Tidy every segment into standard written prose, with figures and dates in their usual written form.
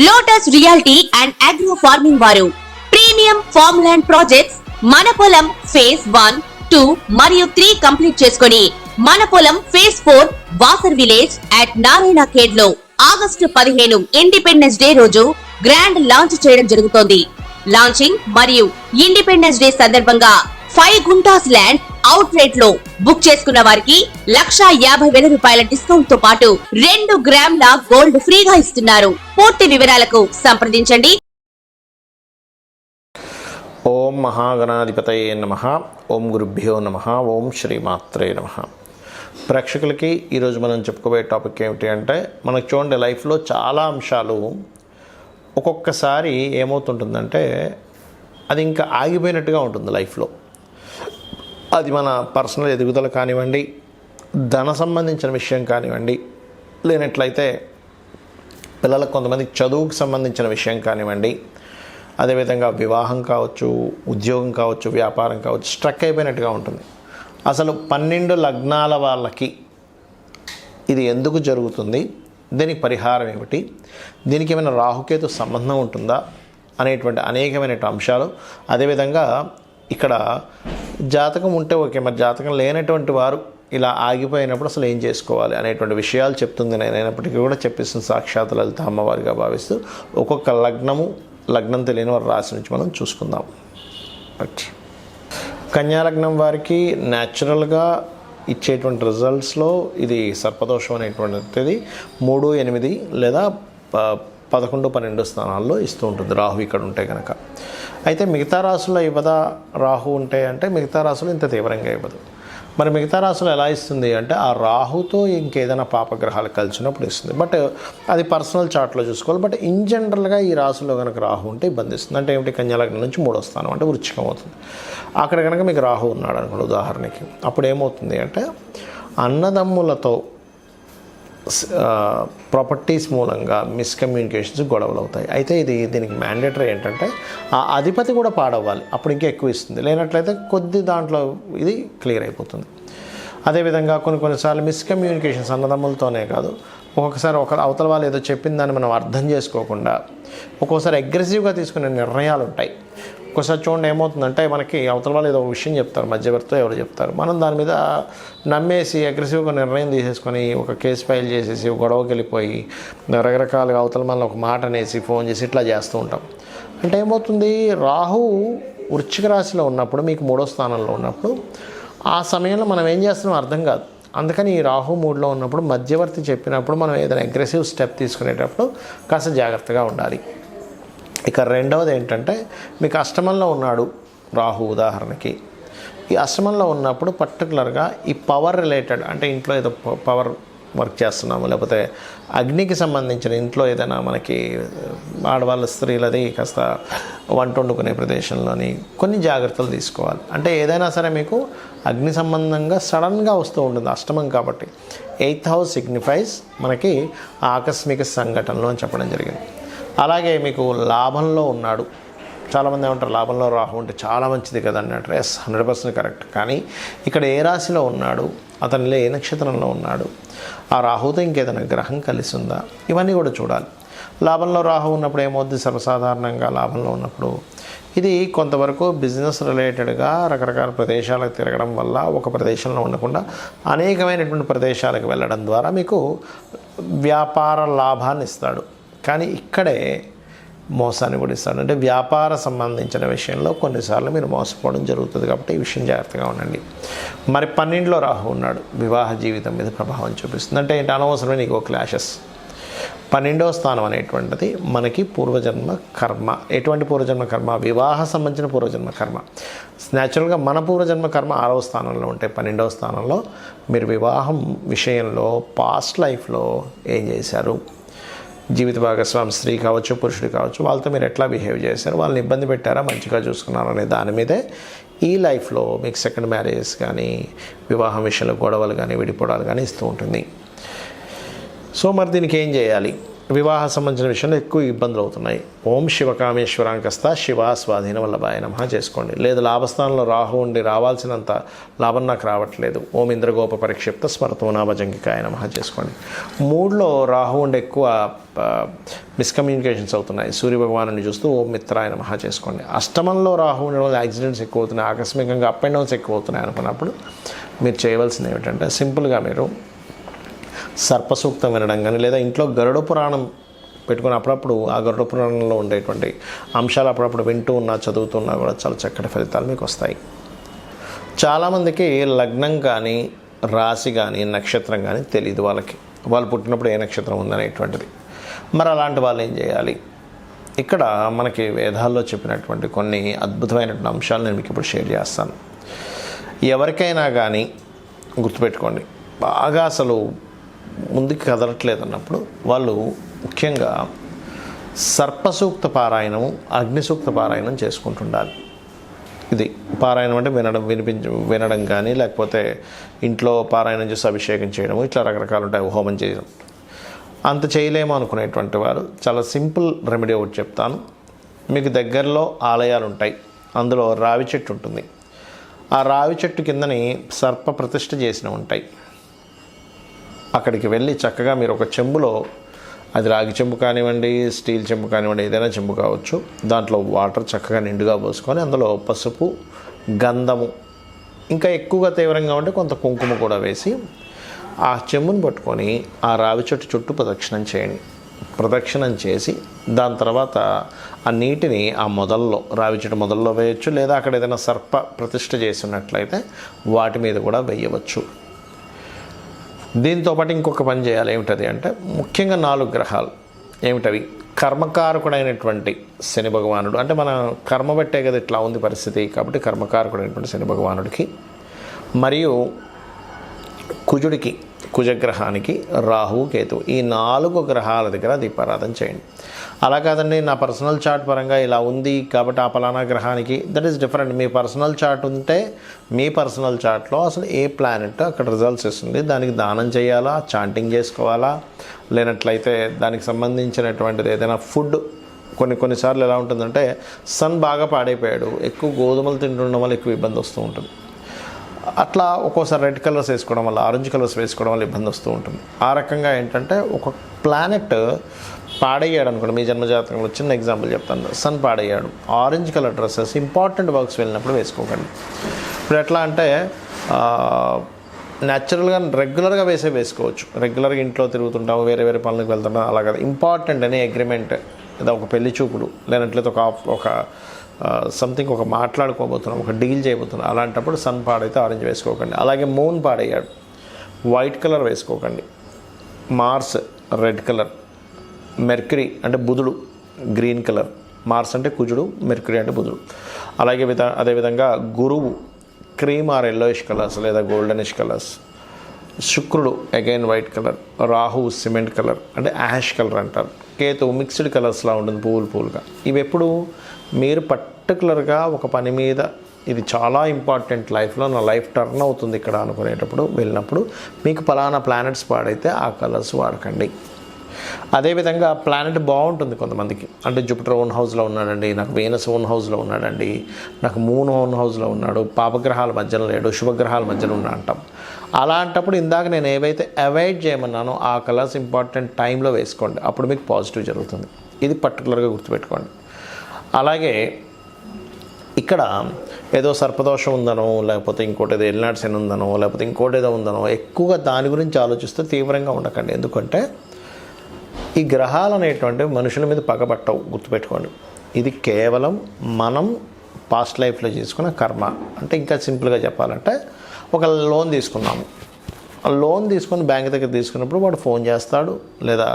Lotus reality and agro farming వారు premium farm land projects మన పొలం ఫేజ్ 1, 2 మరియు 3 కంప్లీట్ చేసుకొని మన పొలం phase 4 Wasar village at Narayana Khed లో ఆగస్టు 15 ఇండిపెండెన్స్ డే రోజు గ్రాండ్ లాంచ్ చేయడం జరుగుతోంది. లాంచింగ్ మరియు ఇండిపెండెన్స్ డే సందర్భంగా 5 గుంటాస్ ల్యాండ్ అవుట్ రేట్ లో బుక్ చేసుకున్న వారికి 1,50,000 రూపాయల డిస్కౌంట్ తో పాటు 2 గ్రాముల గోల్డ్ ఫ్రీగా ఇస్తున్నారు. పూర్తి వివరాలకు సంప్రదించండి. ఓం మహాగణాధిపతయే నమః. ఓం గురుభ్యో నమః. ఓం శ్రీమాత్రే నమః. ప్రేక్షకులకి ఈరోజు మనం చెప్పుకోబోయే టాపిక్ ఏమిటి అంటే, మనకు చూడండి లైఫ్లో చాలా అంశాలు ఒక్కొక్కసారి ఏమవుతుంటుందంటే అది ఇంకా ఆగిపోయినట్టుగా ఉంటుంది లైఫ్లో. అది మన పర్సనల్ ఎదుగుదల కానివ్వండి, ధన సంబంధించిన విషయం కానివ్వండి, లేనట్లయితే పిల్లలకు కొంతమందికి చదువుకు సంబంధించిన విషయం కానివ్వండి, అదేవిధంగా వివాహం కావచ్చు, ఉద్యోగం కావచ్చు, వ్యాపారం కావచ్చు, స్ట్రక్ అయిపోయినట్టుగా ఉంటుంది. అసలు 12 లగ్నాల వాళ్ళకి ఇది ఎందుకు జరుగుతుంది, దీనికి పరిహారం ఏమిటి, దీనికి ఏమైనా రాహుకేతు సంబంధం ఉంటుందా అనేటువంటి అనేకమైన అంశాలు, అదేవిధంగా ఇక్కడ జాతకం ఉంటే ఓకే, మరి జాతకం లేనటువంటి వారు ఇలా ఆగిపోయినప్పుడు అసలు ఏం చేసుకోవాలి అనేటువంటి విషయాలు చెప్తుంది. నేనైనప్పటికీ కూడా చెప్పిస్తున్న సాక్షాత్ లలిత అమ్మవారిగా భావిస్తూ ఒక్కొక్క లగ్నం తెలియని వారి రాశి నుంచి మనం చూసుకుందాం. కన్యాలగ్నం వారికి న్యాచురల్గా ఇచ్చేటువంటి రిజల్ట్స్లో ఇది సర్పదోషం అనేటువంటిది 3, 8 లేదా 11, 12 స్థానాల్లో ఇస్తూ ఉంటుంది రాహు ఇక్కడ ఉంటే కనుక. అయితే మిగతా రాశుల్లో ఇవ్వదా రాహు ఉంటే అంటే మిగతా రాశులు ఇంత తీవ్రంగా ఇవ్వదు. మరి మిగతా రాశులు ఎలా ఇస్తుంది అంటే ఆ రాహుతో ఇంకేదైనా పాపగ్రహాలు కలిసినప్పుడు ఇస్తుంది. బట్ అది పర్సనల్ చార్ట్లో చూసుకోవాలి. బట్ ఇన్ జనరల్గా ఈ రాశుల్లో కనుక రాహు ఉంటే ఇబ్బంది ఇస్తుంది. అంటే ఏమిటి, కన్యాలగ్నం నుంచి 3వ స్థానం అంటే వృశ్చికం అవుతుంది. అక్కడ కనుక మీకు రాహు ఉన్నాడు అనుకోండి ఉదాహరణకి, అప్పుడు ఏమవుతుంది అంటే అన్నదమ్ములతో ప్రాపర్టీస్ మూలంగా మిస్కమ్యూనికేషన్స్ గొడవలు అవుతాయి. అయితే దీనికి మ్యాండేటరీ ఏంటంటే ఆ అధిపతి కూడా పాడవ్వాలి, అప్పుడు ఇంకా ఎక్కువ ఇస్తుంది. లేనట్లయితే కొద్ది దాంట్లో ఇది క్లియర్ అయిపోతుంది. అదేవిధంగా కొన్నిసార్లు మిస్కమ్యూనికేషన్స్ అన్నదమ్ములతోనే కాదు, ఒక్కొక్కసారి అవతల వాళ్ళు ఏదో చెప్పిన దాన్ని మనం అర్థం చేసుకోకుండా ఒక్కోసారి అగ్రెసివ్గా తీసుకునే నిర్ణయాలు ఉంటాయి. ఒక్కోసారి చూడండి ఏమవుతుందంటే మనకి అవతల వాళ్ళు ఏదో విషయం చెప్తారు, మధ్యవర్తితో ఎవరు చెప్తారు, మనం దాని మీద నమ్మేసి అగ్రెసివ్గా నిర్ణయం తీసేసుకొని ఒక కేసు ఫైల్ చేసేసి గొడవకి వెళ్ళిపోయి రకరకాలుగా అవతల మన ఒక మాట అనేసి ఫోన్ చేసి ఇట్లా చేస్తూ ఉంటాం. అంటే ఏమవుతుంది, రాహు వృశ్చిక రాశిలో ఉన్నప్పుడు మీకు 3వ స్థానంలో ఉన్నప్పుడు ఆ సమయంలో మనం ఏం చేస్తున్నాం అర్థం కాదు. అందుకని ఈ రాహు మూడ్లో ఉన్నప్పుడు మధ్యవర్తి చెప్పినప్పుడు మనం ఏదైనా అగ్రెసివ్ స్టెప్ తీసుకునేటప్పుడు కాస్త జాగ్రత్తగా ఉండాలి. ఇక రెండవది ఏంటంటే, మీకు అష్టమంలో ఉన్నాడు రాహు ఉదాహరణకి. ఈ అష్టమంలో ఉన్నప్పుడు పర్టికులర్గా ఈ పవర్ రిలేటెడ్ అంటే ఇంట్లో ఏదో పవర్ వర్క్ చేస్తున్నాము, లేకపోతే అగ్నికి సంబంధించిన ఇంట్లో ఏదైనా మనకి ఆడవాళ్ళ స్త్రీలది కాస్త వంట వండుకునే ప్రదేశంలోని కొన్ని జాగ్రత్తలు తీసుకోవాలి. అంటే ఏదైనా సరే మీకు అగ్ని సంబంధంగా సడన్గా వస్తూ ఉంటుంది అష్టమం కాబట్టి. 8th హౌస్ సిగ్నిఫైస్ మనకి ఆకస్మిక సంఘటనలు అని చెప్పడం జరిగింది. అలాగే మీకు లాభంలో ఉన్నాడు, చాలామంది ఏమంటారు లాభంలో రాహు ఉంటే చాలా మంచిది కదండి అంటారు. 100% కరెక్ట్. కానీ ఇక్కడ ఏ రాశిలో ఉన్నాడు, అతనిలో ఏ నక్షత్రంలో ఉన్నాడు, ఆ రాహుతో ఇంకేదైనా గ్రహం కలిసి ఉందా, ఇవన్నీ కూడా చూడాలి. లాభంలో రాహు ఉన్నప్పుడు ఏమవుద్ది, సర్వసాధారణంగా లాభంలో ఉన్నప్పుడు ఇది కొంతవరకు బిజినెస్ రిలేటెడ్గా రకరకాల ప్రదేశాలకు తిరగడం వల్ల ఒక ప్రదేశంలో ఉండకుండా అనేకమైనటువంటి ప్రదేశాలకు వెళ్ళడం ద్వారా మీకు వ్యాపార లాభాన్ని ఇస్తాడు. కానీ ఇక్కడే మోసాన్ని కూడా ఇస్తాడు. అంటే వ్యాపార సంబంధించిన విషయంలో కొన్నిసార్లు మీరు మోసపోవడం జరుగుతుంది. కాబట్టి ఈ విషయం జాగ్రత్తగా ఉండండి. మరి 12లో రాహు ఉన్నాడు, వివాహ జీవితం మీద ప్రభావం చూపిస్తుంది. అంటే ఏంటి, అనవసరమైన నీకు క్లాషెస్. 12వ స్థానం అనేటువంటిది మనకి పూర్వజన్మ కర్మ. ఎటువంటి పూర్వజన్మ కర్మ, వివాహ సంబంధించిన పూర్వజన్మ కర్మ. న్యాచురల్గా మన పూర్వజన్మ కర్మ 6వ స్థానంలో ఉంటే 12వ స్థానంలో మీరు వివాహం విషయంలో పాస్ట్ లైఫ్లో ఏం చేశారు, జీవిత భాగస్వామి స్త్రీ కావచ్చు, పురుషుడు కావచ్చు, వాళ్ళతో మీరు ఎట్లా బిహేవ్ చేశారు, వాళ్ళని ఇబ్బంది పెట్టారా, మంచిగా చూసుకున్నారా అనే దాని మీదే ఈ లైఫ్లో మీకు సెకండ్ మ్యారేజ్ కానీ వివాహం విషయంలో గొడవలు కానీ విడిపోవడాలు కానీ ఇస్తూ ఉంటుంది. సో మరి దీనికి ఏం చేయాలి, వివాహ సంబంధించిన విషయంలో ఎక్కువ ఇబ్బందులు అవుతున్నాయి. ఓం శివకామేశ్వరాంకస్త శివ స్వాధీన వల్లభాయ నమః చేసుకోండి. లేదు లాభస్థానంలో రాహు ఉండి రావాల్సినంత లాభం నాకు రావట్లేదు, ఓం ఇంద్రగోప పరిక్షిప్త స్మరతో నాభజంగికాయ నమః చేసుకోండి. 3లో రాహు ఉండి ఎక్కువ మిస్కమ్యూనికేషన్స్ అవుతున్నాయి, సూర్యభగవాను చూస్తూ ఓం మిత్రాయ నమః చేసుకోండి. అష్టమంలో రాహు ఉండడం వల్ల యాక్సిడెంట్స్ ఎక్కువ అవుతున్నాయి, ఆకస్మికంగా అప్ అండ్ డౌన్స్ ఎక్కువ అవుతున్నాయి అనుకున్నప్పుడు మీరు చేయవలసింది ఏమిటంటే సింపుల్గా మీరు సర్పసూక్తం వినడం కానీ, లేదా ఇంట్లో గరుడ పురాణం పెట్టుకుని అప్పుడప్పుడు ఆ గరుడ పురాణంలో ఉండేటువంటి అంశాలు అప్పుడప్పుడు వింటూ ఉన్నా చదువుతున్నా కూడా చాలా చక్కటి ఫలితాలు మీకు వస్తాయి. చాలామందికి లగ్నం కానీ రాశి కానీ నక్షత్రం కానీ తెలియదు, వాళ్ళు పుట్టినప్పుడు ఏ నక్షత్రం ఉందనేటువంటిది. మరి అలాంటి వాళ్ళు ఏం చేయాలి? ఇక్కడ మనకి వేదాల్లో చెప్పినటువంటి కొన్ని అద్భుతమైనటువంటి అంశాలు నేను మీకు ఇప్పుడు షేర్ చేస్తాను. ఎవరికైనా కానీ గుర్తుపెట్టుకోండి, బాగా అసలు ముందుకు కదలట్లేదు అన్నప్పుడు వాళ్ళు ముఖ్యంగా సర్పసూక్త పారాయణము, అగ్నిసూక్త పారాయణం చేసుకుంటుండాలి. ఇది పారాయణం అంటే వినడం కానీ, లేకపోతే ఇంట్లో పారాయణం చేసి అభిషేకం చేయడము, ఇట్లా రకరకాలు ఉంటాయి, హోమం చేయడం. అంత చేయలేము అనుకునేటువంటి వారు చాలా సింపుల్ రెమెడీ ఒకటి చెప్తాను. మీకు దగ్గరలో ఆలయాలు ఉంటాయి, అందులో రావి చెట్టు ఉంటుంది. ఆ రావి చెట్టు కిందని సర్ప ప్రతిష్ఠ చేసినవి ఉంటాయి. అక్కడికి వెళ్ళి చక్కగా మీరు ఒక చెంబులో, అది రాగి చెంబు కానివ్వండి, స్టీల్ చెంబు కానివ్వండి, ఏదైనా చెంబు కావచ్చు, దాంట్లో వాటర్ చక్కగా నిండుగా పోసుకొని అందులో పసుపు, గంధము, ఇంకా ఎక్కువగా తీవ్రంగా ఉంటే కొంత కుంకుమ కూడా వేసి ఆ చెంబును పట్టుకొని ఆ రావి చెట్టు చుట్టూ ప్రదక్షిణం చేసి దాని తర్వాత ఆ నీటిని ఆ మొదల్లో, రావి చెట్టు మొదల్లో వేయచ్చు, లేదా అక్కడ ఏదైనా సర్ప ప్రతిష్ఠ చేసినట్లయితే వాటి మీద కూడా వేయవచ్చు. దీంతోపాటు ఇంకొక పని చేయాలి. ఏమిటది అంటే ముఖ్యంగా 4 గ్రహాలు ఏమిటవి? కర్మకారకుడైనటువంటి శని భగవానుడు, అంటే మన కర్మ బట్టే కదా ఇట్లా ఉంది పరిస్థితి, కాబట్టి కర్మకారకుడైనటువంటి శని భగవానుడికి, మరియు కుజుడికి, కుజగ్రహానికి, రాహువు, కేతువు, ఈ 4 గ్రహాల దగ్గర దీపారాధన చేయండి. అలా కాదండి నా పర్సనల్ చార్ట్ పరంగా ఇలా ఉంది కాబట్టి ఆ పలానా గ్రహానికి, that is different. Me personal chart ఉంటే మీ పర్సనల్ చార్ట్లో అసలు ఏ ప్లానెట్ అక్కడ రిజల్ట్స్ ఇస్తుంది, దానికి దానం చేయాలా, చాంటింగ్ చేసుకోవాలా, లేనట్లయితే దానికి సంబంధించినటువంటిది ఏదైనా ఫుడ్. కొన్నిసార్లు ఎలా ఉంటుందంటే సన్ బాగా పాడైపోయాడు, ఎక్కువ గోధుమలు తింటుండడం వల్ల ఎక్కువ ఇబ్బంది వస్తూ ఉంటుంది. అట్లా ఒక్కోసారి రెడ్ కలర్స్ వేసుకోవడం వల్ల, ఆరెంజ్ కలర్స్ వేసుకోవడం వల్ల ఇబ్బంది వస్తూ ఉంటుంది. ఆ రకంగా ఏంటంటే ఒక ప్లానెట్ పాడయ్యాడు అనుకోండి, మీ జన్మజాతకంలో చిన్న ఎగ్జాంపుల్ చెప్తాను, సన్ పాడయ్యాడు, orange colour dresses important works వెళ్ళినప్పుడు వేసుకోకండి. ఇప్పుడు ఎట్లా అంటే న్యాచురల్గా రెగ్యులర్గా వేసుకోవచ్చు, రెగ్యులర్గా ఇంట్లో తిరుగుతుంటాము, వేరే పనులకు వెళ్తుంటాం, అలా కదా. ఇంపార్టెంట్ అనే అగ్రిమెంట్, లేదా ఒక పెళ్లి చూపుడు, లేనట్లయితే ఒక సంథింగ్ ఒక మాట్లాడుకోబోతున్నాం, ఒక డీల్ చేయబోతున్నాం, అలాంటప్పుడు సన్ పాడైతే ఆరెంజ్ వేసుకోకండి. అలాగే మూన్ పాడయ్యాడు, వైట్ కలర్ వేసుకోకండి. మార్స్ రెడ్ కలర్, మెర్క్యూరీ అంటే బుధుడు గ్రీన్ కలర్, మార్స్ అంటే కుజుడు, మెర్క్యూరీ అంటే బుధుడు. అదేవిధంగా గురువు క్రీమ్ ఆర్ ఎల్లోయిష్ కలర్స్ లేదా గోల్డెనిష్ కలర్స్, శుక్రుడు again white colour, Rahu cement colour అంటే యాష్ కలర్ అంటారు, కేతు మిక్స్డ్ కలర్స్లా ఉంటుంది పువ్వులుగా. ఇవి ఎప్పుడు మీరు పర్టికులర్గా ఒక పని మీద ఇది చాలా ఇంపార్టెంట్, లైఫ్లో నా లైఫ్ టర్న్ అవుతుంది ఇక్కడ అనుకునేటప్పుడు వెళ్ళినప్పుడు మీకు పలానా ప్లానెట్స్ పాడైతే ఆ కలర్స్ వాడకండి. అదేవిధంగా ప్లానెట్ బాగుంటుంది కొంతమందికి, అంటే జూపిటర్ ఓన్ హౌస్లో ఉన్నాడండి, నాకు వీనస్ ఓన్ హౌస్లో ఉన్నాడండి, నాకు మూన్ ఓన్ హౌస్లో ఉన్నాడు, పాపగ్రహాల మధ్యలో లేడు, శుభగ్రహాల మధ్యలో ఉన్నా అంటాం. అలాంటప్పుడు ఇందాక నేను ఏవైతే అవాయిడ్ చేయమన్నానో ఆ కలర్స్ ఇంపార్టెంట్ టైంలో వేసుకోండి, అప్పుడు మీకు పాజిటివ్ జరుగుతుంది. ఇది పర్టికులర్గా గుర్తుపెట్టుకోండి. అలాగే ఇక్కడ ఏదో సర్పదోషం ఉందనో, లేకపోతే ఇంకోటి ఏదో ఎల్నాడు శని ఉందనో, లేకపోతే ఇంకోటి ఏదో ఉందనో ఎక్కువగా దాని గురించి ఆలోచిస్తే తీవ్రంగా ఉండకండి. ఎందుకంటే ఈ గ్రహాలు అనేటువంటివి మనుషుల మీద పగబట్టవు, గుర్తుపెట్టుకోండి. ఇది కేవలం మనం పాస్ట్ లైఫ్లో చేసుకున్న కర్మ. అంటే ఇంకా సింపుల్గా చెప్పాలంటే ఒక లోన్ తీసుకున్నాము, ఆ లోన్ తీసుకొని బ్యాంక్ దగ్గర తీసుకున్నప్పుడు వాడు ఫోన్ చేస్తాడు, లేదా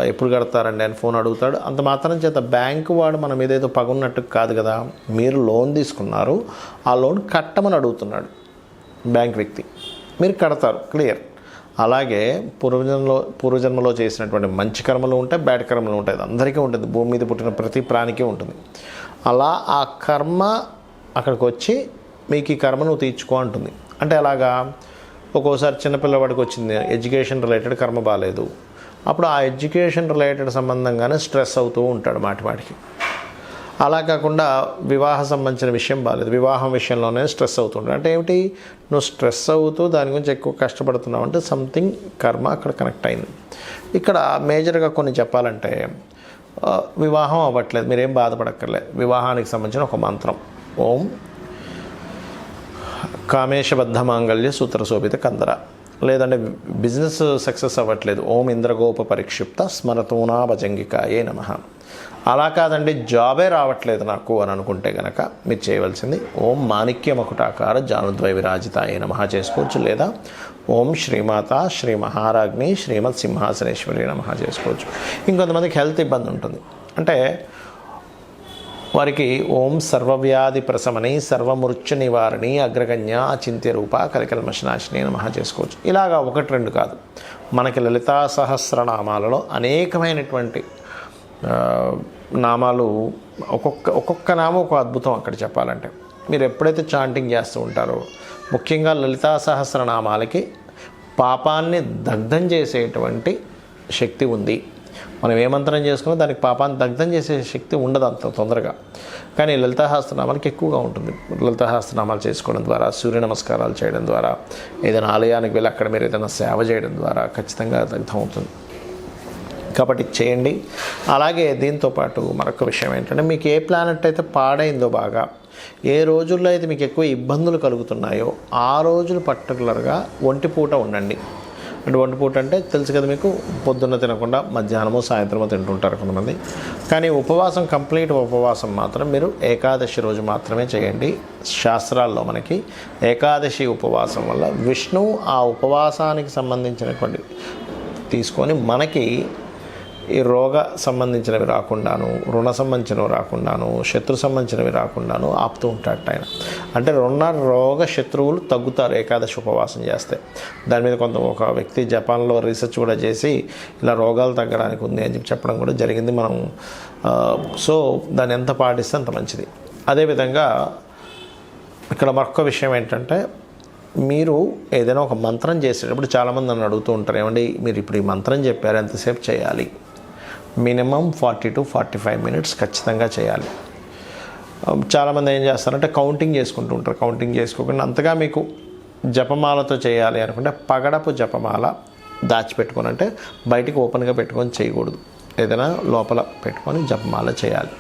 ఎప్పుడు కడతారండి అని ఫోన్ అడుగుతాడు. అంత మాత్రం చేత బ్యాంకు వాడు మన మీద ఏదో పగున్నట్టు కాదు కదా. మీరు లోన్ తీసుకున్నారు, ఆ లోన్ కట్టమని అడుగుతున్నాడు బ్యాంక్ వ్యక్తి, మీరు కడతారు, క్లియర్. అలాగే పూర్వజన్మలో చేసినటువంటి మంచి కర్మలు ఉంటాయి, బ్యాడ్ కర్మలు ఉంటాయి, అందరికీ ఉంటుంది, భూమి మీద పుట్టిన ప్రతి ప్రాణికి ఉంటుంది. అలా ఆ కర్మ అక్కడికి వచ్చి మీకు ఈ కర్మ నువ్వు తీర్చుకో అంటుంది. అంటే అలాగా ఒక్కోసారి చిన్నపిల్లవాడికి వచ్చింది ఎడ్యుకేషన్ రిలేటెడ్ కర్మ బాగాలేదు, అప్పుడు ఆ ఎడ్యుకేషన్ రిలేటెడ్ సంబంధంగానే స్ట్రెస్ అవుతూ ఉంటాడు మాటిమాటికి. అలా కాకుండా వివాహ సంబంధించిన విషయం బాగాలేదు, వివాహం విషయంలోనే స్ట్రెస్ అవుతుంటాడు. అంటే ఏమిటి, నువ్వు స్ట్రెస్ అవుతూ దాని గురించి ఎక్కువ కష్టపడుతున్నావు అంటే సంథింగ్ కర్మ అక్కడ కనెక్ట్ అయింది. ఇక్కడ మేజర్గా కొన్ని చెప్పాలంటే వివాహం అవ్వట్లేదు, మీరేం బాధపడక్కర్లేదు. వివాహానికి సంబంధించిన ఒక మంత్రం, ఓం కామేశబద్ధ మాంగళ్య సూత్రశోభిత కందర. లేదంటే బిజినెస్ సక్సెస్ అవ్వట్లేదు, ఓం ఇంద్రగోప పరిక్షిప్త స్మరతూనా భజంగికాయే నమః. అలా కాదండి జాబే రావట్లేదు నాకు అని అనుకుంటే కనుక మీరు చేయవలసింది ఓం మాణిక్య మకుటాకార జానుద్వయ విరాజితాయే నమః చేసుకోవచ్చు. లేదా ఓం శ్రీమాత శ్రీ మహారాజ్ఞి శ్రీమత్ సింహాసనేశ్వరి నమః చేసుకోవచ్చు. ఇంకొంతమందికి హెల్త్ ఇబ్బంది ఉంటుంది, అంటే వారికి ఓం సర్వవ్యాధి ప్రశమని సర్వమృత్యు నివారణి అగ్రగణ్య అచింత్య రూప కలికల్మషనాశిని నమః చేసుకోవచ్చు. ఇలాగా 1-2 కాదు, మనకి లలితా సహస్రనామాలలో అనేకమైనటువంటి నామాలు, ఒక్కొక్క నామం ఒక అద్భుతం. అక్కడ చెప్పాలంటే మీరు ఎప్పుడైతే చాంటింగ్ చేస్తూ ఉంటారో, ముఖ్యంగా లలితా సహస్రనామాలకి పాపాన్ని దగ్ధం చేసేటువంటి శక్తి ఉంది. మనం ఏ మంత్రం చేసుకున్నా దానికి పాపాన్ని దగ్ధం చేసే శక్తి ఉండదు అంత తొందరగా, కానీ లలితాసహస్రనామాలకి ఎక్కువగా ఉంటుంది. లలితాసహస్రనామాలు చేసుకోవడం ద్వారా, సూర్య నమస్కారాలు చేయడం ద్వారా, ఏదైనా ఆలయానికి వెళ్ళి అక్కడ మీరు ఏదైనా సేవ చేయడం ద్వారా ఖచ్చితంగా దగ్ధం అవుతుంది. కాబట్టి చేయండి. అలాగే దీంతోపాటు మరొక విషయం ఏంటంటే, మీకు ఏ ప్లానెట్ అయితే పాడైందో బాగా, ఏ రోజుల్లో అయితే మీకు ఎక్కువ ఇబ్బందులు కలుగుతున్నాయో ఆ రోజులు పర్టికులర్గా ఒంటిపూట ఉండండి. అంటే ఒంటిపూట అంటే తెలుసు కదా మీకు, పొద్దున్న తినకుండా మధ్యాహ్నమో సాయంత్రమో తింటుంటారు కొంతమంది. కానీ ఉపవాసం, కంప్లీట్ ఉపవాసం మాత్రం మీరు ఏకాదశి రోజు మాత్రమే చేయండి. శాస్త్రాల్లో మనకి ఏకాదశి ఉపవాసం వల్ల విష్ణువు ఆ ఉపవాసానికి సంబంధించినటువంటి తీసుకొని మనకి ఈ రోగ సంబంధించినవి రాకుండాను, రుణ సంబంధించినవి రాకుండాను, శత్రు సంబంధించినవి రాకుండాను ఆపుతూ ఉంటాడు ఆయన. అంటే రోగ శత్రువులు తగ్గుతారు ఏకాదశి ఉపవాసం చేస్తే. దాని మీద ఒక వ్యక్తి జపాన్లో రీసెర్చ్ కూడా చేసి ఇలా రోగాలు తగ్గడానికి ఉంది అని చెప్పడం కూడా జరిగింది. మనం సో దాన్ని ఎంత పాటిస్తే అంత మంచిది. అదేవిధంగా ఇక్కడ మరొక విషయం ఏంటంటే, మీరు ఏదైనా ఒక మంత్రం చేసేటప్పుడు చాలామంది నన్ను అడుగుతూ ఉంటారు, ఏమండి మీరు ఇప్పుడు ఈ మంత్రం చెప్పారు ఎంతసేపు చేయాలి? మినిమం 40 to 45 minutes ఖచ్చితంగా చేయాలి. చాలామంది ఏం చేస్తారంటే కౌంటింగ్ చేసుకుంటూ ఉంటారు. కౌంటింగ్ చేసుకోకుండా అంతగా మీకు జపమాలతో చేయాలి అనుకుంటే పగడపు జపమాల దాచిపెట్టుకొని, అంటే బయటికి ఓపెన్గా పెట్టుకొని చేయకూడదు, ఏదైనా లోపల పెట్టుకొని జపమాల చేయాలి.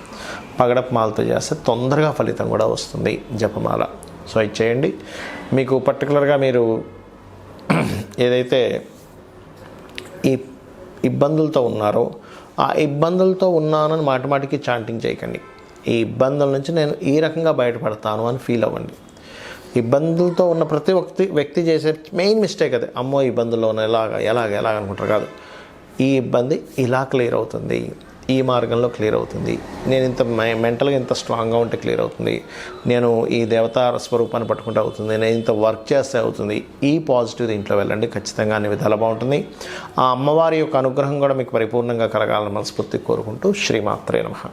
పగడపు మాలతో చేస్తే తొందరగా ఫలితం కూడా వస్తుంది జపమాల. సో ఇది చేయండి. మీకు పర్టికులర్గా మీరు ఏదైతే ఈ ఇబ్బందులతో ఉన్నారో ఆ ఇబ్బందులతో ఉన్నానని మాటిమాటికి చాంటింగ్ చేయకండి. ఈ ఇబ్బందుల నుంచి నేను ఈ రకంగా బయటపడతాను అని ఫీల్ అవ్వండి. ఇబ్బందులతో ఉన్న ప్రతి వ్యక్తి చేసే మెయిన్ మిస్టేక్ అదే, అమ్మో ఇబ్బందుల్లో ఉన్న ఎలాగ అనుకుంటారు. కాదు, ఈ ఇబ్బంది ఇలా క్లియర్ అవుతుంది, ఈ మార్గంలో క్లియర్ అవుతుంది, నేను ఇంత మెంటల్గా ఇంత స్ట్రాంగ్గా ఉంటే క్లియర్ అవుతుంది, నేను ఈ దేవతా స్వరూపాన్ని పట్టుకుంటే అవుతుంది, నేను ఇంత వర్క్ చేస్తే అవుతుంది. ఈ పాజిటివ్ దీంట్లో వెళ్ళండి, ఖచ్చితంగా అన్ని విధాలు బాగుంటుంది. ఆ అమ్మవారి యొక్క అనుగ్రహం కూడా మీకు పరిపూర్ణంగా కలగాలని మనస్ఫూర్తిగా కోరుకుంటూ శ్రీమాత్రే నమః.